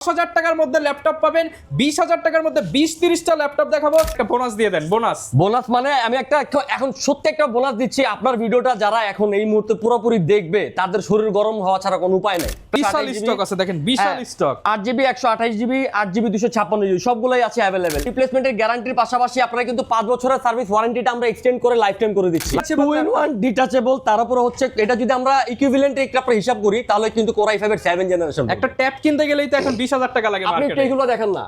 10,000 টাকার মধ্যে ল্যাপটপ পাবেন, 20,000 টাকার মধ্যে 20-30টা ল্যাপটপ দেখাবো। একটা বোনাস দিয়ে দেন। বোনাস মানে আমি এখন সত্যি একটা বোনাস দিচ্ছি। আপনার ভিডিওটা যারা এখন এই মুহূর্তে পুরোপুরি দেখবে তাদের শরীর গরম হওয়া ছাড়া কোনো উপায় নাই। বিশাল স্টক আছে, দেখেন বিশাল stock. 8GB 128GB 8GB 256GB সবগুলাই আছে अवेलेबल। রিপ্লেসমেন্টের গ্যারান্টির পাশাপাশি আপনারা কিন্তু 5 বছরের সার্ভিস ওয়ারেন্টিটা আমরা এক্সটেন্ড করে লাইফ টাইম করে দিচ্ছি। 2-in-1 ডিটাচেবল, তার উপরে হচ্ছে এটা যদি আমরা ইকুইভ্যালেন্ট একটা আমরা হিসাব করি তাহলে কিন্তু Core i5 এর 7 জেনারেশন। একটা ট্যাব কিনতে গেলেই তো এখন 20,000 টাকা লাগে মার্কেটে। আপনি এইগুলো দেখেন না।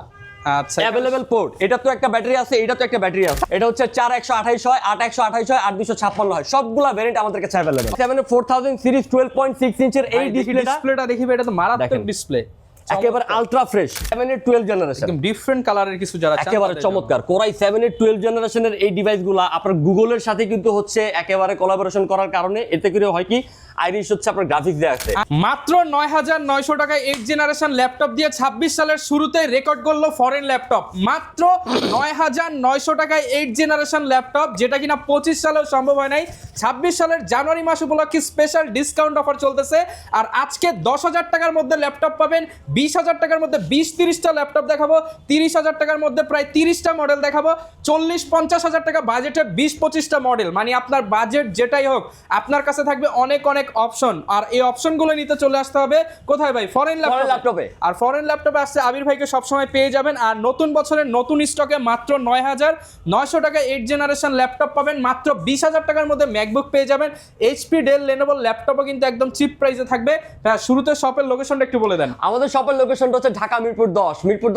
আচ্ছা, अवेलेबल পোর্ট, এটা তো একটা ব্যাটারি আছে, এটা তো একটা ব্যাটারি আছে। এটা হচ্ছে 4128 হয়, 8128 হয়, 8256 হয়, সবগুলা ভেরিয়েন্ট আমাদের কাছে अवेलेबल। 4000 সিরিজ 12.6 ইঞ্চের এই ডিসপ্লেটা দেখি ভাই, এটা তো মারাত্মক ডিসপ্লে, একেবারে আলট্রা ফ্রেশ। 7 এর 12 জেনারেশন, একদম ডিফারেন্ট কালারের কিছু যারা চান একেবারে চমৎকার। Core i7 এর 12 জেনারেশনের এই ডিভাইসগুলো আপনার গুগলের সাথে কিন্তু হচ্ছে একেবারে কোলাবোরেশন করার কারণে এতে করে হয় কি আইরিশ হচ্ছে আপনার গ্রাফিক্স দেয়া আছে। মাত্র 9,900 টাকায় 8 জেনারেশন ল্যাপটপ দিয়ে 26 সালের শুরুতে রেকর্ড করলো ফরেন ল্যাপটপ। মাত্র 9,900 টাকায় 8 জেনারেশন ল্যাপটপ, যেটা কিনা 25 সালেও সম্ভব হয় নাই। 26 সালের জানুয়ারি মাস উপলক্ষে স্পেশাল ডিসকাউন্ট অফার চলতেছে। আর আজকে 10,000 টাকার মধ্যে ল্যাপটপ পাবেন, 20,000 টাকার মধ্যে 20-30টা ল্যাপটপ দেখাবো, 30,000 টাকার মধ্যে প্রায় 30টা মডেল দেখাবো, 40-50,000 টাকা বাজেটে 20-25টা মডেল। মানে আপনার বাজেট যেটাই হোক, আপনার কাছে থাকবে অনেক অপশন। আর এই অপশনগুলো নিতে চলে আসতে হবে কোথায় ভাই? ফরেন ল্যাপটপে। আর ফরেন ল্যাপটপে আসছে আবির ভাইকে সবসময় পেয়ে যাবেন। আর নতুন বছরের নতুন স্টকে মাত্র 9,900 টাকায় 8 জেনারেশন ল্যাপটপ পাবেন, মাত্র 20,000 টাকার মধ্যে ম্যাকবুক পেয়ে যাবেন। এইচপি, ডেল, লেনোভো ল্যাপটপও কিন্তু একদম চিপ প্রাইসে থাকবে। শুরুতে শপের লোকেশনটা একটু বলে দেন। আমাদের শপের লোকেশনটা হচ্ছে ঢাকা মিরপুর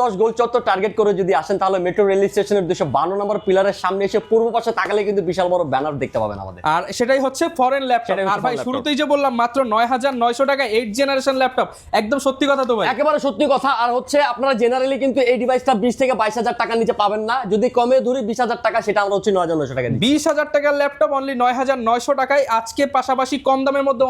10 গোল চত্বর টার্গেট করে যদি আসেন তাহলে মেট্রো রেল স্টেশনের 252 নম্বর পিলারের সামনে এসে পূর্ব পাশে তাকালে কিন্তু বিশাল বড় ব্যানার দেখতে পাবেন আমাদের। আর সেটাই হচ্ছে ফরেন ল্যাপটপ। আর ভাই শুরুতেই যে বললাম মাত্র 9,900 টাকা 8 জেনারেশন ল্যাপটপ, একদম সত্যি কথা তো ভাই, একেবারে সত্যি কথা। আর হচ্ছে আপনারা জেনারেলি কিন্তু এই ডিভাইসটা 20 থেকে 22,000 টাকার নিচে পাবেন না। যদি কমে ধরি 20,000 টাকা, সেটা আমরা হচ্ছে 9,900 টাকা দিই। 20,000 টাকার ল্যাপটপ অনলি 9,900 টাকায় আজকে। পাশাপাশি কম দামের মধ্যে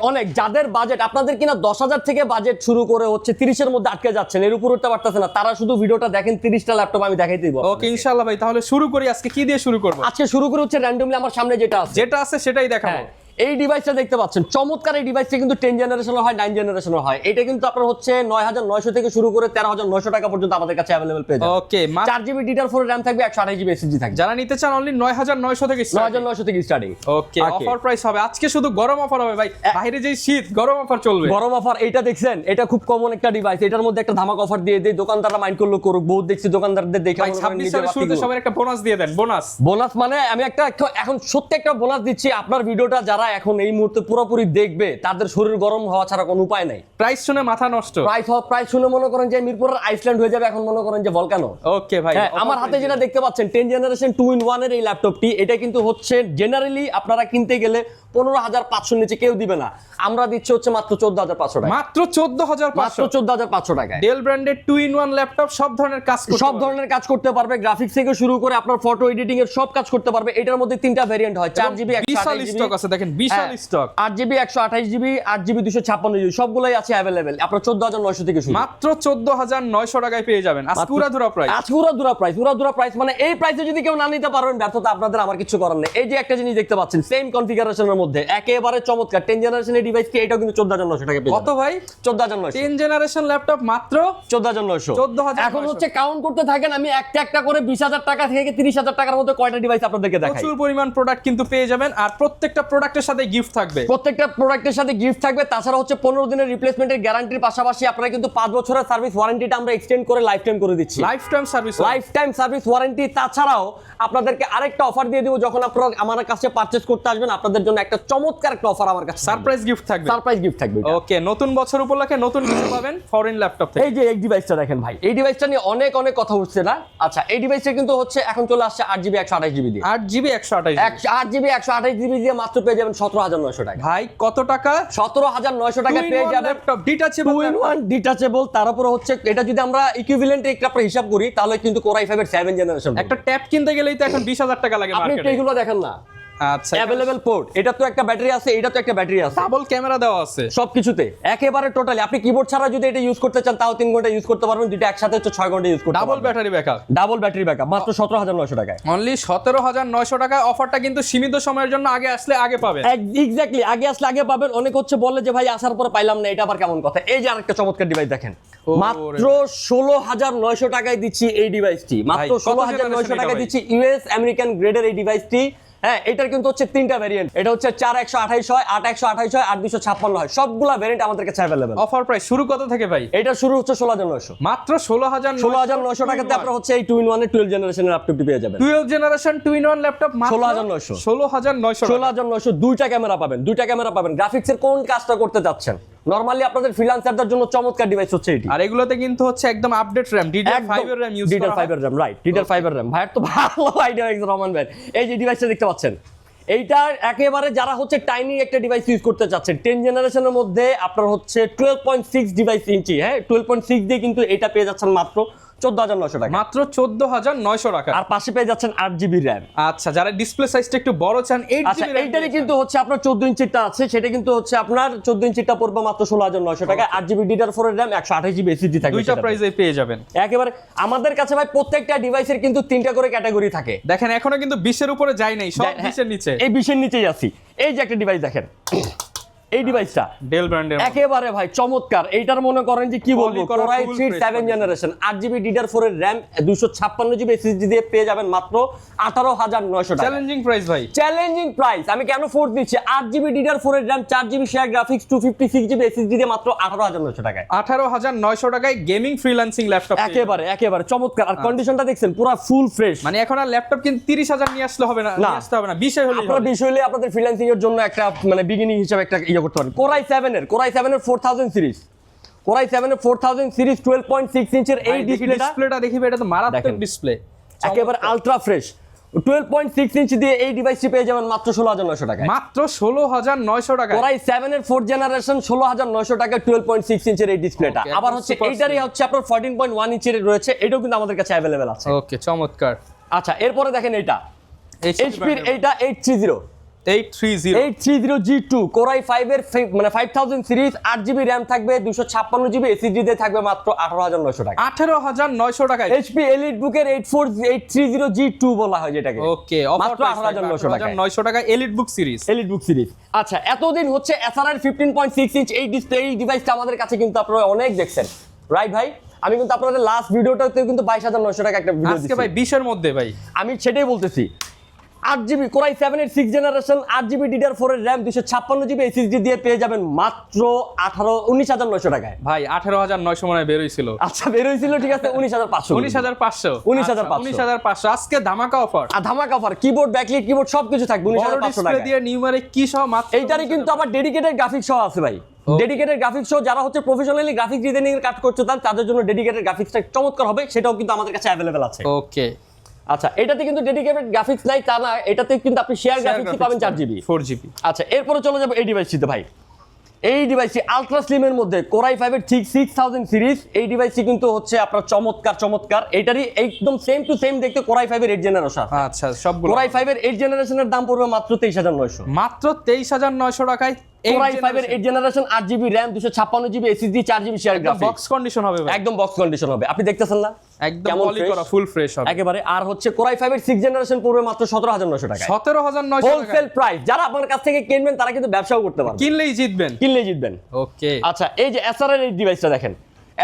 অনেক যাদের বাজেট, আপনাদের কিনা 10,000 থেকে বাজেট শুরু করে হচ্ছে 30 এর মধ্যে আটকে যাচ্ছেন, এর উপর উঠতে পারতেছে না, তারা শুধু ভিডিওটা দেখেন। 30টা ল্যাপটপ আমি দেখাই দিব। ওকে ইনশাআল্লাহ ভাই, তাহলে শুরু করি। আজকে কি দিয়ে শুরু করব? আজকে শুরু করে হচ্ছে র্যান্ডমলি আমার সামনে যেটা আছে সেটাই দেখাবো। এই ডিভাইসটা দেখতে পাচ্ছেন, চমৎকার। এই ডিভাইসটা কিন্তু 10 জেনারেশনের হয়, 9 জেনারেশনের হয়। এটা কিন্তু আপনার হচ্ছে 9,900 থেকে শুরু করে 13,900 টাকা পর্যন্ত আমাদের কাছে अवेलेबल পেয়ে যাবেন। ওকে, 4GB DDR4 RAM থাকবে, 128GB SSD থাকবে। যারা নিতে চান অনলি 9,900 থেকে 9,900 থেকে স্টার্টিং। ওকে, অফার প্রাইস হবে আজকে, শুধু গরম অফার হবে ভাই। বাইরে যে শীত, গরম অফার চলবে। গরম অফার এইটা দেখছেন, এটা খুব কমন একটা ডিভাইস। এটার মধ্যে একটা ধামাকা অফার দিয়ে দেই, দোকানদাররা মাইন্ড করলো করুক। বহুত দেখছি দোকানদারদের দেখে ভাই 26 সালের শুরুতে সবার একটা বোনাস দিয়ে দেন। বোনাস মানে আমি এখন সত্যি একটা বোনাস দিচ্ছি। আপনার ভিডিওটা যারা এখন এই মুহূর্তে পুরোপুরি দেখবে তাদের শরীর গরম হওয়া ছাড়া কোনো উপায় নাই। প্রাইস শুনে মাথা নষ্ট। প্রাইস শুনে মনে করেন যে মিরপুরের আইসল্যান্ড হয়ে যাবে, এখন মনে করেন যে ভলকানো। ওকে ভাই, আমার হাতে যেটা দেখতে পাচ্ছেন 10 জেনারেশন 2-in-1 এর এই ল্যাপটপটি, এটা কিন্তু হচ্ছে জেনারেলি আপনারা কিনতে গেলে 15,500 নিচে কেউ দিবে না। আমরা দিচ্ছি হচ্ছে মাত্র 14,500 টাকা। মাত্র 14,500 টাকা। ডেল ব্র্যান্ডের 2-in-1 ল্যাপটপ, সব ধরনের কাজ করতে পারবে। গ্রাফিক্স থেকে শুরু করে আপনার ফটো এডিটিং এর সব কাজ করতে পারবে। এটার মধ্যে 3টা ভেরিয়েন্ট হয়, 4GB 128GB স্টক আছে, দেখেন বিশাল stock, 8GB 128GB 8GB 256GB সবগুলাই আছে अवेलेबल। আপনার 14,900 থেকে শুরু, মাত্র 14,900 টাকায় পেয়ে যাবেন। আজকে উড়াধুরা প্রাইস। মানে এই প্রাইসে যদি কেউ না নিতে পারবেন, ব্যর্থতা আপনাদের, আমার কিছু করার নেই। এই যে একটা জিনিস দেখতে পাচ্ছেন সেম কনফিগারেশনের মধ্যে একেবারে চমৎকার 10 জেনারেশনের ডিভাইস কি, এটাও কিন্তু 14,900 টাকা পেয়ে যাবেন। কত ভাই? 14,900। 10 জেনারেশন ল্যাপটপ মাত্র 14,900। এখন হচ্ছে কাউন্ট করতে থাকেন, আমি একটা করে 20,000 টাকা থেকে 30,000 টাকার মধ্যে কয়টা ডিভাইস আপনাদেরকে দেখাই। প্রচুর পরিমাণ প্রোডাক্ট কিন্তু পেয়ে যাবেন। আর প্রত্যেকটা প্রোডাক্টের সাথে গিফট থাকবে। তাছাড়া হচ্ছে 15 দিনের রিপ্লেসমেন্টের গ্যারান্টির পাশাপাশি আপনারা কিন্তু 5 বছরের সার্ভিস ওয়ারেন্টিটা আমরা এক্সটেন্ড করে লাইফ টাইম করে দিচ্ছি। Life time service warranty. তাছাড়াও আপনাদেরকে আরেকটা অফার দিয়ে দিব, যখন আপনারা আমার কাছে পারচেজ করতে আসবেন আপনাদের জন্য একটা চমৎকার একটা অফার আমার কাছে সারপ্রাইজ গিফট থাকবে। ওকে, নতুন বছর উপলক্ষে নতুন কিছু পাবেন ফরেন ল্যাপটপ থেকে। এই যে এই ডিভাইসটা দেখেন ভাই, এই ডিভাইসটা নিয়ে অনেক কথা হচ্ছে না। আচ্ছা, এই ডিভাইসটা কিন্তু হচ্ছে এখন চলে আসছে 8GB 128GB দিয়ে। 8GB 128GB দিয়ে মাত্র পেয়ে যাবেন 17,900 টাকা। ভাই কত টাকা? 17,900 টাকা পেয়ে যাবেন ল্যাপটপ ডিটাচেবল। তার উপরে হচ্ছে এটা যদি আমরা ইকুইভ্যালেন্ট একটা আমরা হিসাব করি তাহলে কিন্তু Core i5 এর 7 জেনারেশন। একটা ট্যাব কিনতে গেলেই তো এখন 20,000 টাকা লাগে মার্কেটে। আপনি এইগুলো দেখেন না। আচ্ছা, অ্যাভেলেবেল পোর্ট, এটা তো একটা ব্যাটারি আছে, এটা তো একটা ব্যাটারি আছে, ডাবল ক্যামেরা দেওয়া আছে সবকিছুতে একেবারে টোটালি। আপনি কিবোর্ড ছাড়া যদি এটা ইউজ করতে চান তাও 3 ঘন্টা ইউজ করতে পারবেন, দুটো একসাথে হচ্ছে 6 ঘন্টা ইউজ করতে ডাবল পারবেন। Battery backup, double battery backup মাত্র 17,900 টাকায়। অনলি 17,900 টাকায়। অফারটা কিন্তু সীমিত সময়ের জন্য, আগে আসলে আগে পাবেন। এক্স্যাক্টলি, আগে আসলে আগে পাবেন। অনেক হচ্ছে বলে যে ভাই আসার পরে পাইলাম না, এটা আবার কেমন কথা। এই যে আরেকটা চমৎকার ডিভাইস দেখেন, মাত্র 16,900 টাকায় দিচ্ছি এই ডিভাইসটি, মাত্র 16,900 টাকায় দিচ্ছি ইউএস আমেরিকান গ্রেডের এই ডিভাইসটি। হ্যাঁ, এটার কিন্তু হচ্ছে 3টা ভেরিয়েন্ট, এটা হচ্ছে 4128 হয়, 8128 হয়, 8256 হয়, সবগুলা ভেরিয়েন্ট আমাদের কাছে अवेलेबल। অফার প্রাইস শুরু কত থেকে ভাই? এটা শুরু হচ্ছে 16,900, মাত্র 16,900 টাকাতে আপনারা হচ্ছে এই 2-in-1 এর 12 জেনারেশনের ল্যাপটপটি পেয়ে যাবেন। 12 জেনারেশন 2-in-1 ল্যাপটপ মাত্র 16,900 16,900 দুইটা ক্যামেরা পাবেন, দুইটা ক্যামেরা পাবেন। গ্রাফিক্সের কোন কাজটা করতে যাচ্ছেন, নরমালি আপনাদের ফ্রিল্যান্সারদের জন্য চমৎকার ডিভাইস হচ্ছে এটি। আর এগুলোতে কিন্তু হচ্ছে একদম আপডেট RAM, DDR5 এর RAM ইউজ করা হয়। DDR5 এর RAM, রাইট, DDR5 এর RAM। ভাইয়ের তো ভালো আইডিয়া হয়েছে রহমান ভাই। এই যে ডিভাইসটা দেখতে পাচ্ছেন, এইটার একেবারে যারা হচ্ছে টাইনি একটা ডিভাইস ইউজ করতে চাচ্ছেন, 10 জেনারেশনের মধ্যে আপনার হচ্ছে 12.6 ডিভাইস ইঞ্চি, হ্যাঁ 12.6 দিয়ে কিন্তু এটা পেয়ে যাচ্ছেন মাত্র 14,900 টাকা, মাত্র 14,900 টাকা। আর পাশে পেয়ে যাচ্ছেন 8GB RAM। আচ্ছা, যারা ডিসপ্লে সাইজটা একটু বড় চান, 8GB আচ্ছা, এইটারই কিন্তু হচ্ছে আপনার 14 ইঞ্চিটা আছে, সেটা কিন্তু হচ্ছে আপনার 14 ইঞ্চিটা পড়বে মাত্র 16,900 টাকা। 8GB DDR4 এর RAM, 128GB SSD থাকবে, দুইটা প্রাইসে পেয়ে যাবেন। একেবারে আমাদের কাছে ভাই প্রত্যেকটা ডিভাইসের কিন্তু 3টা করে ক্যাটাগরি থাকে। দেখেন এখনো কিন্তু 20 এর উপরে যায় নাই, সব 20 এর নিচে। এই 20 এর নিচেই আছি। এই যে একটা ডিভাইস দেখেন, এই ডিভাইসটা ডেল ব্র্যান্ডের একেবারে ভাই চমৎকার। এইটার মনে করেন যে কি বলবো, করা Core full i3 fresh 7 generation, 8GB DDR4 এর RAM, 256GB SSD দিয়ে পেয়ে যাবেন মাত্র 18,900 টাকা। চ্যালেঞ্জিং প্রাইস ভাই, চ্যালেঞ্জিং প্রাইস। আমি কেন ফোর্স দিচ্ছি, 8GB DDR4 এর RAM, 4GB share graphics, 256GB SSD দিয়ে মাত্র 18,900 টাকায়। 18,900 টাকায় গেমিং ফ্রিল্যান্সিং ল্যাপটপ। একেবারে চমৎকার। আর কন্ডিশনটা দেখছেন পুরো ফুল ফ্রেশ। মানে এখন আর ল্যাপটপ কিন্তু 30,000 নিয়ে আসলে হবে না, নিয়ে আসতে হবে না, 20 হলেই আপনারা হবে। বিষয় হলে আপনাদের ফ্রিল্যান্সিং এর জন্য একটা মানে বিগিনিং হিসেবে একটা ইয়ে করতে পারেন। Core i7 এর 4000 সিরিজ, Core i7 এর 4000 সিরিজ 12.6 ইঞ্চের এই ডিসপ্লেটা দেখিবে, এটা তো মারাত্মক দেখেন। ডিসপ্লে, একেবারে আলট্রা ফ্রেশ। 12.6 ইঞ্চি দিয়ে এই ডিভাইসটি পেয়ে যাবেন মাত্র 16,900 টাকায়, মাত্র 16,900 টাকা। Core i7 এর 4th জেনারেশন 16,900 টাকা, 12.6 ইঞ্চের এই ডিসপ্লেটা। Okay, আবার হচ্ছে super এইটারই হচ্ছে আপনার 14.1 ইঞ্চের রয়েছে, এটাও কিন্তু আমাদের কাছে अवेलेबल আছে। ওকে, চমৎকার। আচ্ছা, এরপরে দেখেন এটা HP এর এইটা 830 G2 Core i5 এর মানে 5000 সিরিজ, 8GB RAM থাকবে, 256GB SSD দিয়ে থাকবে মাত্র 18,900 টাকা। 18,900 টাকায় HP EliteBook এর 830 G2 বলা হয় যেটাকে। ওকে, মাত্র 18,900 টাকা এলিটবুক সিরিজ। EliteBook series. আচ্ছা, এতদিন হচ্ছে SRR 15.6 ইঞ্চ এই ডিসপ্লে, এই ডিভাইসটা আমাদের কাছে কিন্তু আপনারা অনেক দেখছেন, রাইট ভাই? আমি কিন্তু আপনাদের লাস্ট ভিডিওটাতে কিন্তু 22,900 টাকা একটা ভিডিও আজকে দিচ্ছি ভাই 20 এর মধ্যে ভাই, আমি সেটাই বলতেছি। 8GB Core i7 এর 6th জেনারেশন, 8GB DDR4 এর RAM, 256GB SSD দিয়ে পেয়ে যাবেন মাত্র 19,900 টাকায়। ভাই 18,900 মনে হয় বের হইছিল। আচ্ছা, বের হইছিল, ঠিক আছে, 19,500 19,500 19,500 আজকে ধামাকা অফার। আর ধামাকা অফার, কিবোর্ড, ব্যাকলাইট, কিবোর্ড সবকিছু থাকবে 19,500 টাকা দিয়ে নিউমারিক কি সহ মাত্র। এইটারই কিন্তু আবার ডেডিকেটেড গ্রাফিক্স সহ আছে ভাই। ডেডিকেটেড গ্রাফিক্স সহ যারা হচ্ছে প্রফেশনালি গ্রাফিক্স ডিজাইনিং এর কাজ করতে চান তাদের জন্য ডেডিকেটেড গ্রাফিক্সটা চমৎকার হবে, সেটাও কিন্তু আমাদের কাছে अवेलेबल আছে। ওকে, আচ্ছা, এটাতে কিন্তু ডেডিকেটেড গ্রাফিক্স নাই তা না, এটাতে কিন্তু আপনি শেয়ার গ্রাফিক্সই পাবেন 4GB 4GB। আচ্ছা, এরপরে চলে যাবো এই ডিভাইসটিতে ভাই। এই ডিভাইসটি আলট্রা স্লিম এর মধ্যে Core i5 এর ঠিক 6000 সিরিজ, এই ডিভাইসটি কিন্তু হচ্ছে আপনার চমৎকার। এটারই একদম সেম টু সেম দেখতে Core i5 এর 8th জেনারেশন। আচ্ছা, সবগুলো Core i5 এর 8th জেনারেশনের দাম পড়বে মাত্র 23,900, মাত্র 23,900 টাকায়। Core i5 এর 8th generation, 8GB RAM, 256GB SSD, 4GB share graphics, box condition হবে ভাই, একদম বক্স কন্ডিশন হবে। আপনি দেখতেছেন না একদম পলি করা, ফুল ফ্রেশ হবে একেবারে। আর হচ্ছে Core i5 এর 6th জেনারেশন পড়বে মাত্র 17,900 টাকা, 17,900 টাকা হোলসেল প্রাইস। যারা আপনার কাছ থেকে কিনবেন তারা কিন্তু ব্যবসাও করতে পারবে, কিনলেই জিতবেন। ওকে, আচ্ছা, এই যে SRR এই ডিভাইসটা দেখেন,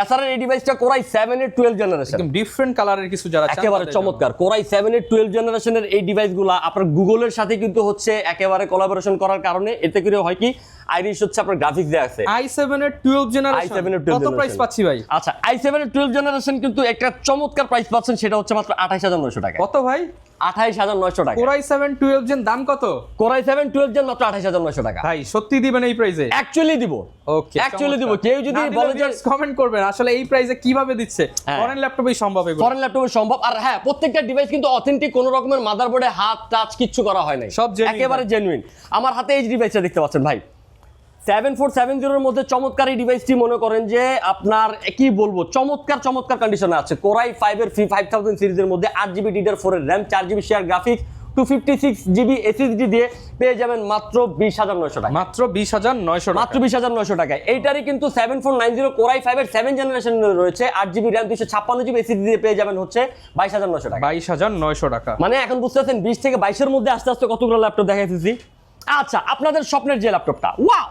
SRR এই ডিভাইসটা Core i7 এর 12th জেনারেশন, একদম ডিফারেন্ট কালারের কিছু যারা চান একেবারে চমৎকার। Core i7 এর 12th জেনারেশনের এই ডিভাইসগুলো আপনার গুগলের সাথে কিন্তু হচ্ছে একেবারে কোলাবোরেশন করার কারণে এতে করে হয় কি, আইরিশ হচ্ছে আপনার গ্রাফিক্স দেয়া আছে। i7 এর 12th জেনারেশন i7 এর 12th কত প্রাইস generation। পাচ্ছি ভাই? আচ্ছা, i7 এর 12th জেনারেশন কিন্তু একটা চমৎকার প্রাইস পাচ্ছেন, সেটা হচ্ছে মাত্র 28,900 টাকা। কত ভাই? 28,900 টাকা। Core i7 12th জেন দাম কত? Core i7 12th জেন মাত্র 28,900 টাকা। ভাই সত্যি দিবেন এই প্রাইসে? অ্যাকচুয়ালি দিব, ওকে, অ্যাকচুয়ালি দিব। কেউ যদি বলে যে কমেন্ট করবেন আসলে এই প্রাইসে কিভাবে দিচ্ছে, ফরেন ল্যাপটপেই সম্ভব এগুলো, ফরেন ল্যাপটপে সম্ভব। আর হ্যাঁ, প্রত্যেকটা ডিভাইস কিন্তু অথেন্টিক, কোনো রকমের মাদারবোর্ডে হাত টাচ কিচ্ছু করা হয় নাই, সব genuine একেবারে জেনুইন। আমার হাতে এই ডিভাইসটা দেখতে পাচ্ছেন ভাই, 7470 এর মধ্যে চমৎকার এই ডিভাইসটি মনে করেন যে আপনার কি বলবো, চমৎকার কন্ডিশনে আছে। Core i5 এর 5000 সিরিজের মধ্যে 8GB DDR4 এর RAM, 4GB share graphics, 256GB SSD দিয়ে পেয়ে যাবেন মাত্র 20,900 টাকা। মাত্র 20,900 টাকা। মাত্র 20,900 টাকায়। এইটারই কিন্তু 7490 Core i5 এর 7 জেনারেশন রয়েছে, 8GB RAM 256GB SSD দিয়ে পেয়ে যাবেন হচ্ছে 22,900 টাকা। 22,900 টাকা। মানে এখন বুঝতে পারছেন 20 থেকে 22 এর মধ্যে আস্তে আস্তে কতগুলো ল্যাপটপ দেখাইতেছি। আচ্ছা, আপনাদের স্বপ্নের যে ল্যাপটপটা, wow,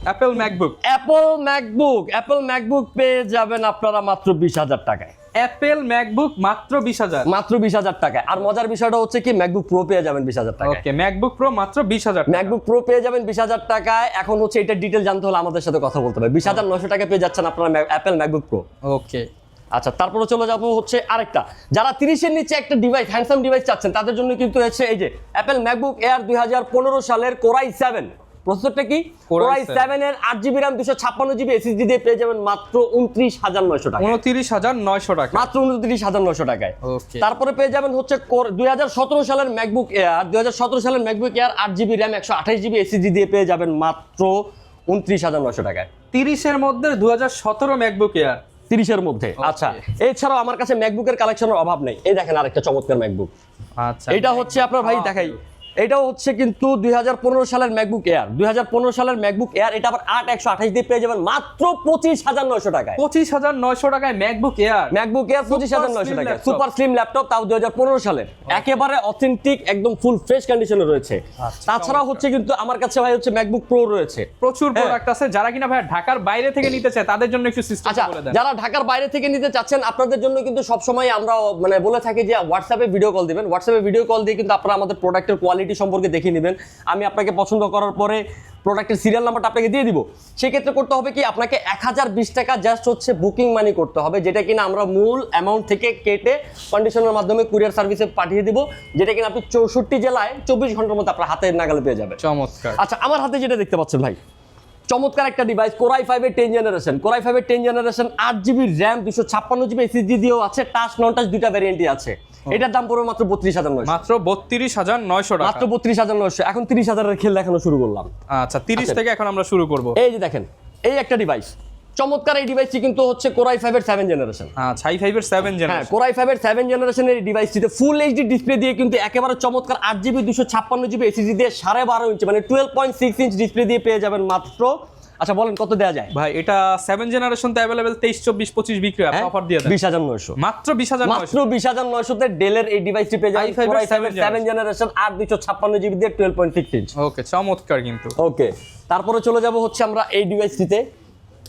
Apple MacBook. Apple MacBook পেয়ে যাবেন আপনারা মাত্র 20,000 টাকায়। অ্যাপল ম্যাকবুক মাত্র 20,000। মাত্র 20,000 টাকায়। আর মজার বিষয়টা হচ্ছে কি, ম্যাকবুক প্রো পেয়ে যাবেন 20,000 টাকায়। ওকে, ম্যাকবুক প্রো মাত্র 20,000 টাকা। ম্যাকবুক প্রো পেয়ে যাবেন 20,000 টাকায়। এখন হচ্ছে এটা ডিটেইল জানতে হলে আমাদের সাথে কথা বলতে হবে। 20,900 টাকায় পেয়ে যাচ্ছেন আপনারা অ্যাপল ম্যাকবুক প্রো। ওকে, আচ্ছা, তারপরে চলে যাবো হচ্ছে আরেকটা, যারা 30 এর নিচে একটা ডিভাইস, হ্যান্ডসাম ডিভাইস চাচ্ছেন, তাদের জন্য কিন্তু হচ্ছে এই যে অ্যাপল ম্যাকবুক এয়ার 2015 সালের Core i7। প্রসেসরটা কি? Core i7 এর 8GB RAM 256GB SSD দিয়ে পেয়ে যাবেন মাত্র 29,900 টাকা। 29,900 টাকা। মাত্র 29,900 টাকায়। ওকে। তারপরে পেয়ে যাবেন হচ্ছে 2017 সালের ম্যাকবুক এয়ার, 2017 সালের MacBook air 8GB RAM 128GB SSD দিয়ে পেয়ে যাবেন মাত্র 29,900 টাকায়। 30 এর মধ্যে 2017 ম্যাকবুক এয়ার। 30 এর মধ্যে। আচ্ছা, এছাড়াও আমার কাছে ম্যাকবুকের কালেকশনের অভাব নেই। এই দেখেন আরেকটা চমৎকার ম্যাকবুক। আচ্ছা, এটা হচ্ছে আপনার ভাই দেখাই, এটাও হচ্ছে কিন্তু 2015 সালের ম্যাকবুক এয়ার। 2015 সালের ম্যাকবুক এয়ার, এটা আবার 8/128 দিয়ে পেয়ে যাবেন মাত্র 25,900 টাকায়। 25,900 টাকায় ম্যাকবুক এয়ার। ম্যাকবুক এয়ার 25,900 টাকা। সুপার স্লিম ল্যাপটপ, তাও 2015 সালের। একেবারে অথেন্টিক, একদম ফুল ফ্রেশ কন্ডিশনে রয়েছে। তাছাড়া হচ্ছে কিন্তু আমার কাছে ভাই হচ্ছে ম্যাকবুক প্রো রয়েছে। প্রচুর প্রোডাক্ট আছে, যারা কিনা ভাই ঢাকার বাইরে থেকে নিতে চায় তাদের জন্য একটু সিস্টেম আচ্ছা, বলে দেন। যারা ঢাকার বাইরে থেকে নিতে চাচ্ছেন, আপনাদের জন্য কিন্তু সবসময় আমরা মানে বলে থাকি যে হোয়াটসঅ্যাপে ভিডিও কল দিবেন। হোয়াটসঅ্যাপে ভিডিও কল দিয়ে কিন্তু আপনারা আমাদের প্রোডাক্টের কোয়ালিটি সম্পর্কে দেখে নেবেন। আমি আপনাকে পছন্দ করার পরে প্রোডাক্টের সিরিয়াল নাম্বারটা আপনাকে দিয়ে দিব। সেক্ষেত্রে করতে হবে কি, আপনাকে 1020 টাকা জাস্ট হচ্ছে বুকিং মানি করতে হবে, যেটা কিনা আমরা মূল অ্যামাউন্ট থেকে কেটে কন্ডিশনের মাধ্যমে কুরিয়ার সার্ভিসে পাঠিয়ে দিব, যেটা কিনা আপনি 64 জেলায় 24 ঘন্টার মধ্যে আপনার হাতের নাগালে পেয়ে যাবেন। চমৎকার। আচ্ছা, আমার হাতে যেটা দেখতে পাচ্ছেন ভাই, চমৎকার একটা ডিভাইস, Core i5 এর 10 জেনারেশন। Core i5 এর 10 generation 8GB RAM 256GB SSD দিয়েও আছে, টাচ নন টাচ দুইটা ভ্যারিয়েন্টই আছে। এটার দাম পড়বে মাত্র 32,900। মাত্র 32,900 টাকা। মাত্র 32,900। এখন 30,000 এর খেল দেখানো শুরু করলাম। আচ্ছা, 30 থেকে এখন আমরা শুরু করব। এই যে দেখেন, এই একটা ডিভাইস, চমৎকার এই ডিভাইসটি কিন্তু হচ্ছে Core i5 এর 7 জেনারেশন। আচ্ছা, i5 এর 7 হ্যাঁ, জেনারেশন। Core i5 এর 7 জেনারেশনের এই ডিভাইসটিতে ফুল এইচডি ডিসপ্লে দিয়ে কিন্তু একেবারে চমৎকার 8GB 256GB SSD দিয়ে 12.5 ইঞ্চি মানে 12.6 ইঞ্চ ডিসপ্লে দিয়ে পেয়ে যাবেন মাত্র, আচ্ছা বলেন কত দেয়া যায় ভাই? এটা 7 জেনারেশন তে अवेलेबल 23, 24, 25 বিক্রি হয়, অফার দিয়ে দেন। 20,900। মাত্র 20,900। মাত্র 20,900 তে ডেলের এই ডিভাইসটি পেয়ে যাবেন i5 Core এর i5 এর 7 জেনারেশন 8 256GB দিয়ে 12.6 ইঞ্চ। ওকে, চমৎকার কিন্তু। ওকে, তারপরে চলে যাব হচ্ছে আমরা এই ডিভাইসটিতে।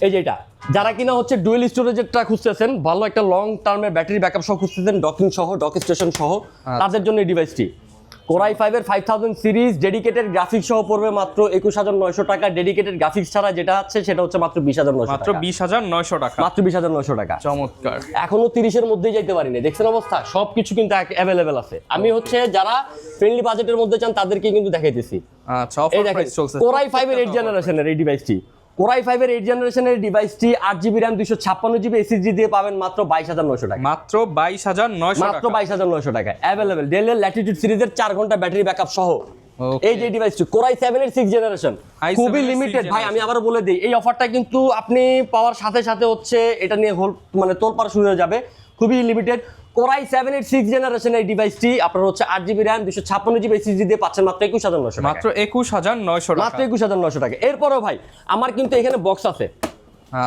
এই যে এটা, যারা কিনা হচ্ছে ডুয়েল স্টোরেজেরটা খুঁজতেছেন, ভালো একটা লং টার্মের ব্যাটারি ব্যাকআপ সহ খুঁজতেছেন, ডকিং সহ, ডক স্টেশন সহ, তাদের জন্য এই ডিভাইসটি Core i5 এর 5000 সিরিজ ডেডিকেটেড গ্রাফিক্স সহ পড়বে মাত্র 21,900 টাকা। ডেডিকেটেড গ্রাফিক্স ছাড়া যেটা আছে সেটা হচ্ছে মাত্র 20,900 টাকা। মাত্র 20,900 টাকা। মাত্র 20,900 টাকা। চমৎকার। এখনো 30 এর মধ্যেই যাইতে পারিনি, দেখছেন অবস্থা, সবকিছু কিন্তু অ্যাভেলেবেল আছে। আমি হচ্ছে যারা ফ্রেন্ডলি বাজেটের মধ্যে চান তাদেরকে কিন্তু দেখাইতেছি। আচ্ছা, অফার প্রাইস চলছে। Core i5 এর 8 জেনারেশনের এই ডিভাইসটি, Core i5 এর 8 জেনারেশনের ডিভাইসটি 8GB RAM 256GB SSD দিয়ে পাবেন মাত্র 22,900 টাকা। মাত্র 22,900 মাত্র টাকা। 22,900 টাকা। অ্যাভেলেবল ডেলের ল্যাটিটিউড সিরিজের 4 ঘন্টা ব্যাটারি ব্যাকআপ সহ এই যে ডিভাইসটি Core i7 এর 6 জেনারেশন, খুবই লিমিটেড ভাই। আমি আবারও বলে দিই, এই অফারটা কিন্তু আপনি পাওয়ার সাথে সাথে হচ্ছে এটা নিয়ে মানে তোলপাড় শুরু হয়ে যাবে। খুবই লিমিটেড। Core i7 এর 6 জেনারেশন এই ডিভাইসটি আপনার হচ্ছে 8GB RAM 256GB SSD দিয়ে পাচ্ছেন মাত্র 21,900 টাকা। মাত্র 21,900 টাকা। মাত্র 21,900 টাকা। এরপরও ভাই আমার কিন্তু এখানে বক্স আছে।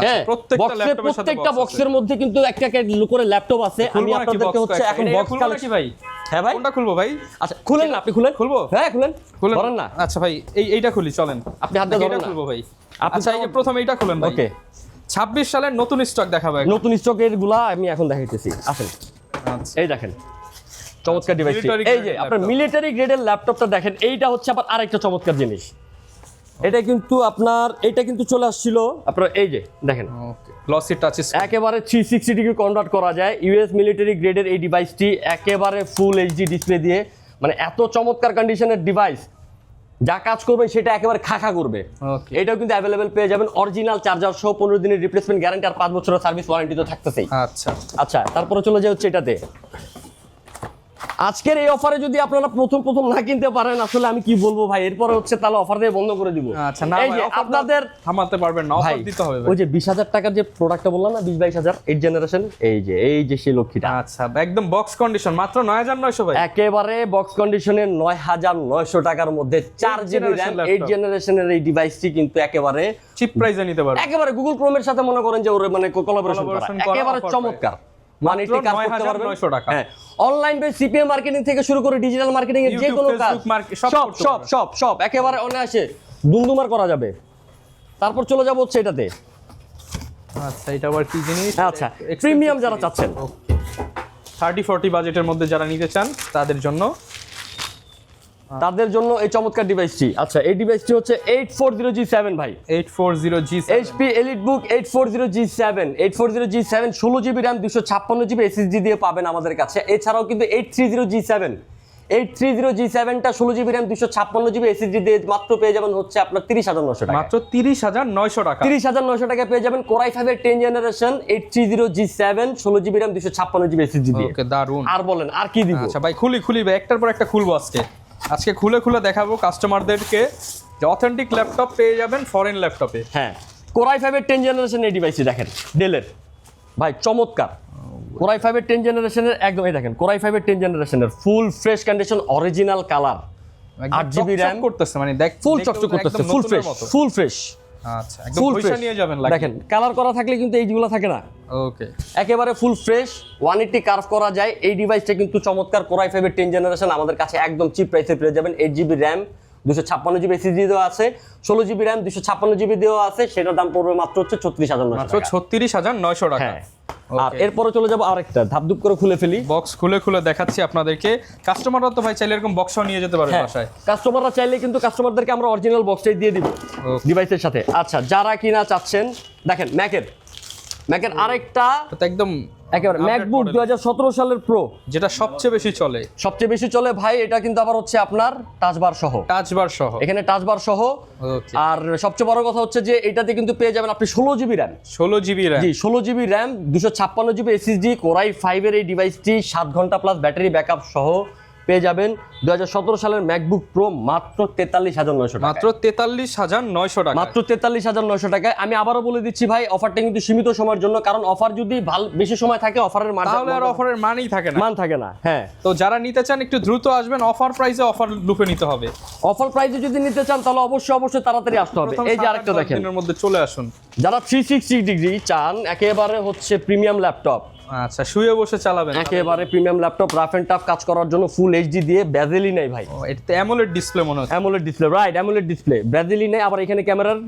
হ্যাঁ, প্রত্যেকটা বক্সের মধ্যে কিন্তু একটা করে ল্যাপটপ আছে। আমি আপনাদেরকে হচ্ছে এখন বক্স কালেকশন ভাই। হ্যাঁ ভাই, কোনটা খুলবো ভাই? আচ্ছা খুলেন না, আপনি খুলেন। খুলবো? হ্যাঁ খুলেন, ধরেন না। আচ্ছা ভাই, এইটা খুলি, চলেন। আপনি হাত দিয়ে ধরেন না। খুলবো ভাই। আপনি আচ্ছা, এই যে প্রথমে এইটা খুলেন ভাই। ওকে, 26 সালের নতুন স্টক দেখাবো। নতুন স্টকের গুলা আমি এখন দেখাইতেছি। আসেন, আচ্ছা, এই দেখেন চমৎকার ডিভাইসটি। Military এই যে grade আপনার মিলিটারি গ্রেডের ল্যাপটপটা দেখেন, এইটা হচ্ছে আবার আরেকটা চমৎকার জিনিস। এটা কিন্তু আপনার এটা কিন্তু চলে আসছিল আপনার, এই যে দেখেন ওকে, গ্লসি টাচ স্ক্রিন, একেবারে 360 ডিগ্রি কনভার্ট করা যায়। ইউএস মিলিটারি গ্রেডের এই ডিভাইসটি একেবারে ফুল এইচডি ডিসপ্লে দিয়ে, মানে এত চমৎকার কন্ডিশনের ডিভাইস, যা কাজ করবে সেটা একেবারে খাখা করবে। ওকে, এটাও কিন্তু অ্যাভেলেবেল পেয়ে যাবেন অরিজিনাল চার্জার সহ, 15 দিনের রিপ্লেসমেন্ট গ্যারান্টি আর 5 বছরের সার্ভিস ওয়ারেন্টি তো থাকতেছেই। আচ্ছা আচ্ছা, তারপরে চলে যায় হচ্ছে এটাতে। আজকের এই অফারে যদি আপনারা প্রথম না কিনতে পারেন আসলে আমি কি বলবো ভাই, এরপরে হচ্ছে তাহলে অফার দিয়ে বন্ধ করে দিব। আচ্ছা না এই যে ভাই, offer আপনাদের থামাতে পারবেন না, ভাই অফার দিতে হবে ওই ভাই। যে 20,000 টাকার যে প্রোডাক্টটা বললাম না, 20-22,000 8 জেনারেশন, এই যে সেই লক্ষ্মীটা আচ্ছা একদম বক্স কন্ডিশন মাত্র 9900 ভাই। একেবারে বক্স কন্ডিশনে 9,900 টাকার মধ্যে 4GB RAM 8 জেনারেশনের এই ডিভাইসটি কিন্তু একেবারে চিপ প্রাইসে নিতে পারবেন। একেবারে গুগল ক্রোমের সাথে মনে করেন যে ওর মানে কোলাবোরেশন করা, Collaboration করা, একেবারে offer চমৎকার। মাত্র মানে এটি কাজ করতে পারবেন 9,900 টাকা। হ্যাঁ, অনলাইন বেস সিপিএম মার্কেটিং থেকে শুরু করে ডিজিটাল মার্কেটিং এর যে YouTube, কোনো কাজ Facebook market সব করতে পারবেন। সব একেবারে অনায়াসে দুমদুমার করা যাবে। তারপর চলে যাব হচ্ছে এটাতে। আচ্ছা এটা আবার কি জিনিস? আচ্ছা, প্রিমিয়াম যারা চাচ্ছেন 30-40 বাজেটের মধ্যে যারা নিতে চান তাদের জন্য এই চমৎকার ডিভাইসটি। আচ্ছা, এই ডিভাইসটি হচ্ছে 840G7 ভাই, 840G7 HP EliteBook 840G7 16GB RAM 256GB SSD দিয়ে পাবেন আমাদের কাছে। এছাড়াও কিন্তু 830G7টা 16GB RAM 256GB SSD দিয়ে মাত্র পেয়ে যাবেন হচ্ছে আপনার 30,900 টাকা। মাত্র 30,900 টাকা। 30,900 টাকা পেয়ে যাবেন Core i5 এর 10 generation 830G7 16GB RAM 256GB SSD দিয়ে। ওকে দারুন। আর বলেন আর কি দিব? আচ্ছা ভাই খুলি ভাই, একটার পর একটা খুলবো আজকে খুলে দেখাবো কাস্টমারদেরকে যে অথেন্টিক ল্যাপটপ পেয়ে যাবেন ফরেন ল্যাপটপে। হ্যাঁ, Core i5 এর 10 জেনারেশন এই ডিভাইসটি দেখেন, ডেলের ভাই চমৎকার। Core i5 এর 10 জেনারেশনের একদম এই দেখেন, Core i5 এর 10 জেনারেশনের full fresh condition original colour 8GB RAM করতেছে, মানে দেখ ফুল চকচক করতেছে, ফুল ফ্রেশ। আচ্ছা একদম পয়সা নিয়ে যাবেন লাগে। দেখেন কালার করা থাকলে কিন্তু এইগুলো থাকে না, ওকে একেবারে ফুল ফ্রেশ 180 কার্ভ করা যায়। এই ডিভাইসটা কিন্তু চমৎকার Core i5 এর 10 জেনারেশন আমাদের কাছে একদম চিপ প্রাইসে পেয়ে যাবেন। 8GB RAM 256GB SSD দেওয়া আছে, 16GB RAM 256GB দেওয়া আছে, সেটার দাম পড়বে মাত্র হচ্ছে 36,900 মাত্র টাকা। 36,900 টাকা। হ্যাঁ, আর এরপরে চলে যাব আরেকটা, ধাপধুপ করে খুলে ফেলি। বক্স খুলে দেখাচ্ছি আপনাদেরকে। কাস্টমাররা তো ভাই চাইলে এরকম বক্সও নিয়ে যেতে পারবে হ্যাঁ, বাসায়। কাস্টমাররা চাইলে কিন্তু কাস্টমারদেরকে আমরা অরিজিনাল বক্সটাই দিয়ে দিব Okay. ডিভাইসের সাথে। আচ্ছা, যারা কিনা চাচ্ছেন দেখেন ম্যাকের আরেকটা এটা একদম একেবারে update ম্যাকবুক model, 2017 সালের প্রো, যেটা সবচেয়ে বেশি চলে, সবচেয়ে বেশি চলে ভাই। এটা কিন্তু আবার হচ্ছে আপনার টাচবার সহ, টাচবার সহ। এখানে টাচবার সহ। ওকে আর সবচেয়ে বড় কথা হচ্ছে যে এটাতে কিন্তু পেয়ে যাবেন আপনি 16GB RAM, 16GB RAM। জি 16GB RAM 256GB SSD Core i5 এর এই ডিভাইসটি 7 ঘন্টা প্লাস ব্যাটারি ব্যাকআপ সহ পেয়ে যাবেন 2017 সালের ম্যাকবুক প্রো মাত্র 43,900 টাকা। মাত্র 43,900 টাকা। মাত্র 43,900 টাকায়। আমি আবারও বলে দিচ্ছি ভাই, অফারটা কিন্তু সীমিত সময়ের জন্য, কারণ অফার যদি বেশি সময় থাকে অফারের তাহলে আর অফারের মানেই থাকে না। মান থাকে না। হ্যাঁ, তো যারা নিতে চান একটু দ্রুত আসবেন, অফার প্রাইসে অফার লুপে নিতে হবে। অফার প্রাইসে যদি নিতে চান তাহলে অবশ্যই তাড়াতাড়ি আসতে হবে। প্রথম এই যে 7-8 আরেকটা দেখেন, দিনের মধ্যে চলে আসুন। যারা 360 ডিগ্রি চান, একেবারে হচ্ছে প্রিমিয়াম ল্যাপটপ, আচ্ছা শুয়ে বসে চালাবেন, একেবারে premium laptop rough and tough কাজ করার জন্য ফুল এইচডি দিয়ে, বেজেলই নাই ভাই, এটা অ্যামোলেড ডিসপ্লে মনে হচ্ছে। AMOLED display, right, AMOLED display, বেজেলই নাই। আবার এখানে ক্যামেরার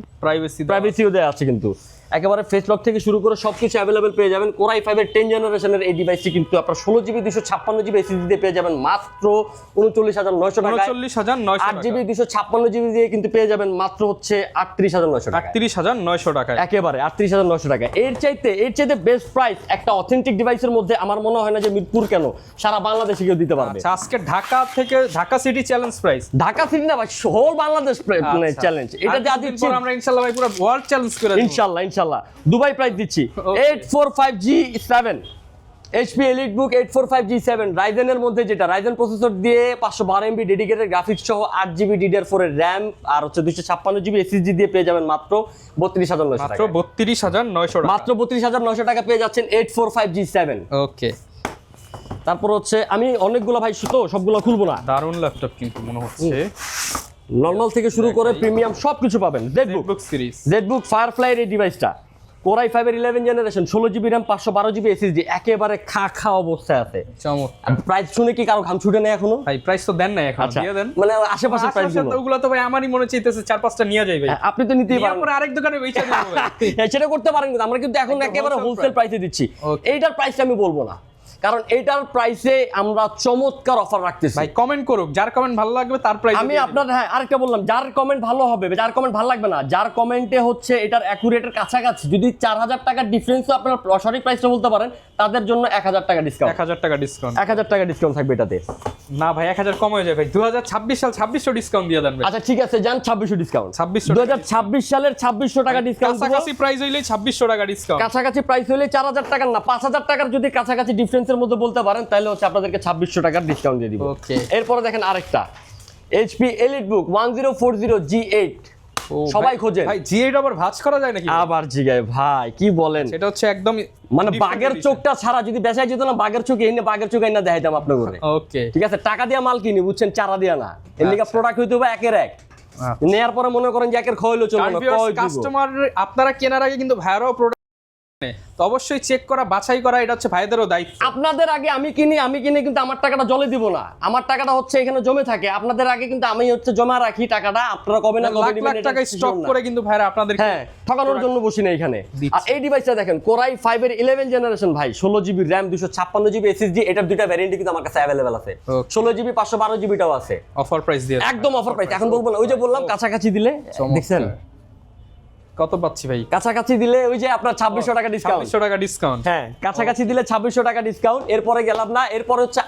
প্রাইভেসিও দেওয়া আছে কিন্তু। একেবারে ফেস লক থেকে শুরু করে সবকিছু অ্যাভেলেবেল পেয়ে যাবেন। Core i5 এর 10 জেনারেশনের এই ডিভাইসটি কিন্তু আপনার 16GB 256GB SSD দিয়ে পেয়ে যাবেন মাত্র 39,900 টাকা। 39,900 টাকা। 8GB 256GB দিয়ে কিন্তু পেয়ে যাবেন মাত্র হচ্ছে 38,900 টাকা। 38,900 টাকায়। একেবারে 38,900 টাকা। এর চাইতে বেস্ট প্রাইস একটা অথেন্টিক ডিভাইসের মধ্যে আমার মনে হয় না যে মিরপুর কেন, সারা বাংলাদেশে কেউ দিতে পারবে। আচ্ছা আজকে Dhaka city challenge price, Dhaka city না ভাই, হোল বাংলাদেশ চ্যালেঞ্জ। এটা যা দিচ্ছি আমরা ইনশাআল্লাহ ভাই পুরো ওয়ার্ল্ড চ্যালেঞ্জ করে দেব। ইনশাআল্লাহ দুবাই প্রাইস দিচ্ছি। 845G7 HP EliteBook 845G7 রাইজেনের মধ্যে, যেটা রাইজেন প্রসেসর দিয়ে 512MB ডেডিকেটেড গ্রাফিক্স সহ 8GB DDR4 এর RAM আর হচ্ছে 256GB SSD দিয়ে পেয়ে যাবেন মাত্র 32,900 টাকা। মাত্র 32,900 টাকা। মাত্র 32,900 টাকা পেয়ে যাচ্ছেন 845G7। ওকে, তারপর হচ্ছে আমি অনেকগুলো ভাই তো সবগুলো খুলবো না। দারুণ ল্যাপটপ কিন্তু মনে হচ্ছে। নরমাল থেকে শুরু করে প্রিমিয়াম সবকিছু পাবেন। ZBook সিরিজ, ZBook Firefly এর এই ডিভাইসটা Core i5 এর 11 generation 16GB RAM 512GB SSD একেবারে খা অবস্থায় আছে। চমৎকার। প্রাইস শুনে কি কারো ঘাম ছুটে নেই এখনো? ভাই প্রাইস তো দেন না এখন, আচ্ছা, দিয়ে দেন। মানে আশেপাশের প্রাইস গুলো ওগুলো তো ভাই আমারই মনে চাইতেছে 4-5টা নিয়ে যাই ভাই। আপনি তো নিতেই পারেন, তারপরে আরেক দোকানে বেচে দেব ভাই। হ্যাঁ, সেটা করতে পারেন, কিন্তু আমরা কিন্তু এখন একদম একেবারে wholesale হোলসেল প্রাইসে দিচ্ছি। Okay. এইটার প্রাইসটা আমি বলবো না, কারণ এইটার প্রাইসে আমরা চমৎকার অফার রাখতেছি। ভাই কমেন্ট করুক, যার কমেন্ট ভালো লাগবে তার প্রাইস আমি আপনার হ্যাঁ আরেকটা বললাম, যার কমেন্ট ভালো হবে, যার কমেন্ট ভালো লাগবে না, যার কমেন্টে হচ্ছে এটার অ্যাকুরেটের কাছাকাছি যদি 4,000 টাকার ডিফারেন্সও আপনার সঠিক প্রাইসটা বলতে পারেন, তাদের জন্য 1,000 টাকা ডিসকাউন্ট। 1,000 টাকা ডিসকাউন্ট। 1,000 টাকা ডিসকাউন্ট থাকবে এটাতে। না ভাই 1,000 কম হয়ে যায় ভাই। 2026 সাল 2600 ডিসকাউন্ট দিয়ে দেন ভাই। আচ্ছা ঠিক আছে, যান 2600 ডিসকাউন্ট। 2600 2026 সালের 2600 টাকা ডিসকাউন্ট। কাছাকাছি প্রাইস হইলেই 2600 টাকা ডিসকাউন্ট। কাছাকাছি প্রাইস হইলে 4,000 টাকার না 5,000 টাকার যদি কাছাকাছি ডিফারেন্সের এর মধ্যে বলতে পারেন, তাহলে হচ্ছে আপনাদেরকে 2600 টাকার ডিসকাউন্ট দিয়ে দিব। ওকে, এরপরে দেখেন আরেকটা HP EliteBook 1040 G8 সবাই খোঁজে ভাই। G8 আবার ভাঁজ করা যায় নাকি? আবার জিগায় ভাই, কি বলেন? সেটা হচ্ছে একদম মানে বাঘের চোখটা ছাড়া যদি বেচাই যেত না, বাঘের চোখ এনে বাঘের চোখ এনে দেখাইতাম আপনার ঘরে। ওকে, ঠিক আছে, টাকা দিয়ে মাল কিনি, বুঝছেন, চারা দিয়া না। এর লিগা প্রোডাক্ট হইতে হবে একের এক। নেয়ার পরে মনে করেন যে একের খয়লো চলবে না, কয় দিব। কাস্টমার আপনারা কেনার আগে কিন্তু ভাইরাও প্রোডাক্ট তো অবশ্যই চেক করা, বাছাই করা, এটা হচ্ছে ভাইদেরও দায়িত্ব। আপনাদের আগে আমি কিনি কিন্তু আমার টাকাটা জলে দিব না, আমার টাকাটা হচ্ছে এখানে জমে থাকে। আপনাদের আগে কিন্তু আমি হচ্ছে জমা রাখি টাকাটা, আপনারা কবে না কবে লাখ দিবেন লাখ এটা টাকা স্টক করে কিন্তু ভাইরা আপনাদের হ্যাঁ ঠকানোর জন্য বসি না এখানে। আর এই ডিভাইসটা দেখেন, Core i5 এর 11 জেনারেশন ভাই, 16GB RAM 256GB SSD, এটার দুইটা ভ্যারিয়েন্টই কিন্তু আমার কাছে अवेलेबल আছে। 16GB 512GB টাও আছে, অফার প্রাইস দিয়ে একদম অফার প্রাইস। এখন বলবো না, ওই যে বললাম কাছাকাছি দিলে, দেখছেন কত পাচ্ছি ভাই? কাছাকাছি দিলে ওই যে আপনার 2600 টাকা ডিসকাউন্ট। 2600 টাকা ডিসকাউন্ট, হ্যাঁ কাছাকাছি দিলে 2600 টাকা ডিসকাউন্ট। এরপরে গেলাম না, এরপরে হচ্ছে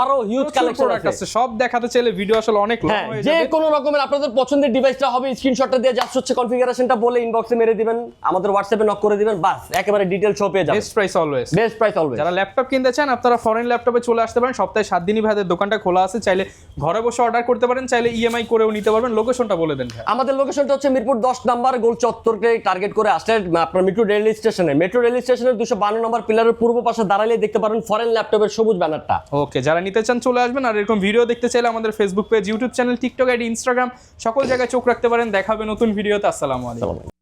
আরো হিউজ কালেকশন আছে। সব দেখাতে চাইলে ভিডিও আসলে অনেক লং হয়ে যে যাবে। কোনো রকমের আপনাদের পছন্দের ডিভাইসটা হবে, স্ক্রিনশটটা দিয়ে জাস্ট হচ্ছে কনফিগারেশনটা বলে ইনবক্সে মেরে দিবেন, আমাদের হোয়াটসঅ্যাপে নক করে দিবেন, বাস একেবারে ডিটেইলস সব পেয়ে যাবেন। Best price always, best price always. যারা ল্যাপটপ কিনতে চান আপনারা ফরেন ল্যাপটপে চলে আসতে পারেন। সপ্তাহে 7 দিনই ভাইদের দোকানটা খোলা আছে, চাইলে ঘরে বসে অর্ডার করতে পারেন, চাইলে ইএমআই করেও নিতে পারবেন। লোকেশনটা বলে দেন ভাই। আমাদের লোকেশনটা হচ্ছে মিরপুর 10 নাম্বার গোল চত্বরকে টার্গেট করে আসলে আপনার মেট্রো রেল স্টেশনের 252 নম্বর পিলারের পূর্ব পাশে দাঁড়ালে দেখতে পারেন ফরেন ল্যাপটপের সবুজ ব্যানারটা। ওকে, যারা নিতে চান চলে আসবেন। আর এরকম ভিডিও দেখতে চাইলে আমাদের Facebook page, YouTube channel, TikTok ID, Instagram সকল জায়গায় চোখ রাখতে পারেন। দেখা হবে নতুন ভিডিওতে। আসসালামু আলাইকুম।